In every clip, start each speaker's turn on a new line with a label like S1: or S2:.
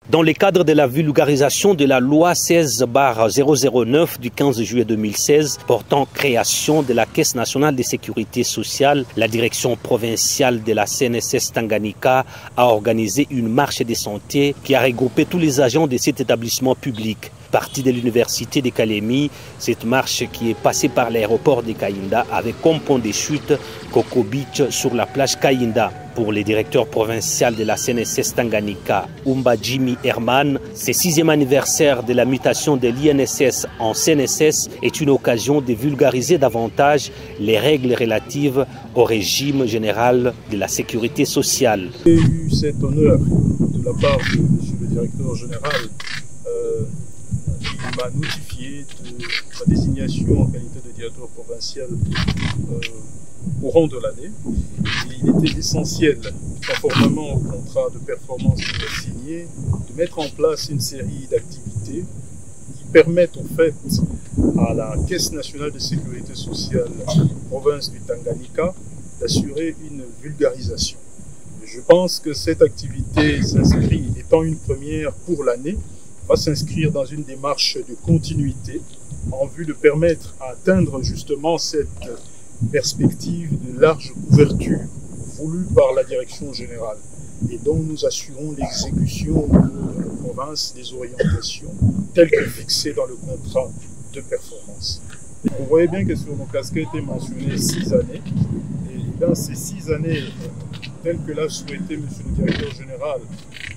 S1: Dans le cadre de la vulgarisation de la loi 16/009 du 15 juillet 2016 portant création de la Caisse nationale de sécurité sociale, la direction provinciale de la CNSS Tanganyika a organisé une marche de santé qui a regroupé tous les agents de cet établissement public. Partie de l'université de Kalemi, cette marche qui est passée par l'aéroport de Kayinda avait comme point de chute Coco Beach sur la plage Kayinda. Pour le directeur provincial de la CNSS Tanganyika, Umba Jimmy Herman, ce 6e anniversaire de la mutation de l'INSS en CNSS est une occasion de vulgariser davantage les règles relatives au régime général de la sécurité sociale.
S2: J'ai eu cet honneur de la part de M. le directeur général qui m'a notifié de sa désignation en qualité de directeur provincial au rang de l'année. Il était essentiel, conformément au contrat de performance qu'il a signé, de mettre en place une série d'activités qui permettent en fait à la Caisse nationale de sécurité sociale province du Tanganyika d'assurer une vulgarisation. Je pense que cette activité s'inscrit, étant une première pour l'année, va s'inscrire dans une démarche de continuité en vue de permettre à atteindre justement cette perspective de large couverture voulue par la direction générale et dont nous assurons l'exécution de la province des orientations telles que fixées dans le contrat de performance. Vous voyez bien que sur nos casquettes est mentionné 6 années et dans ces 6 années telles que l'a souhaité M. le directeur général,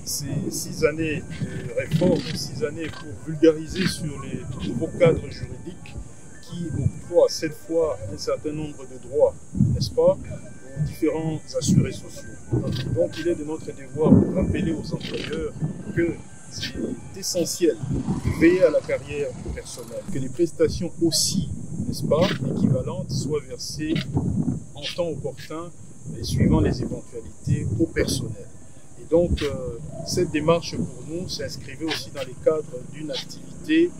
S2: ces 6 années de réforme, 6 années pour vulgariser sur les nouveaux cadres juridiques qui octroient cette fois un certain nombre de droits, n'est-ce pas, aux différents assurés sociaux. Donc il est de notre devoir de rappeler aux employeurs que c'est essentiel de veiller à la carrière personnelle, que les prestations aussi, n'est-ce pas, équivalentes soient versées en temps opportun et suivant les éventualités au personnel. Et donc cette démarche pour nous s'inscrivait aussi dans les cadres d'une activité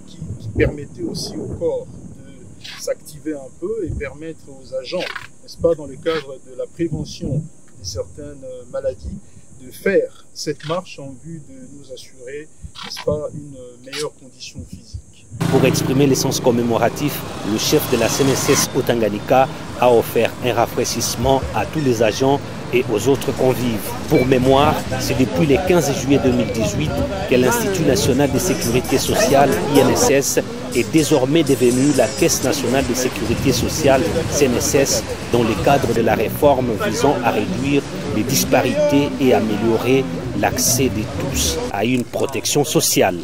S2: qui permettait aussi au corps de s'activer un peu et permettre aux agents, n'est-ce pas, dans le cadre de la prévention de certaines maladies, de faire cette marche en vue de nous assurer, n'est-ce pas, une meilleure condition physique.
S1: Pour exprimer l'essence commémoratif, le chef de la CNSS au Tanganyika a offert un rafraîchissement à tous les agents et aux autres convives. Pour mémoire, c'est depuis le 15 juillet 2018 que l'Institut national de sécurité sociale, INSS, est désormais devenu la Caisse nationale de sécurité sociale, CNSS, dans le cadre de la réforme visant à réduire les disparités et améliorer l'accès de tous à une protection sociale.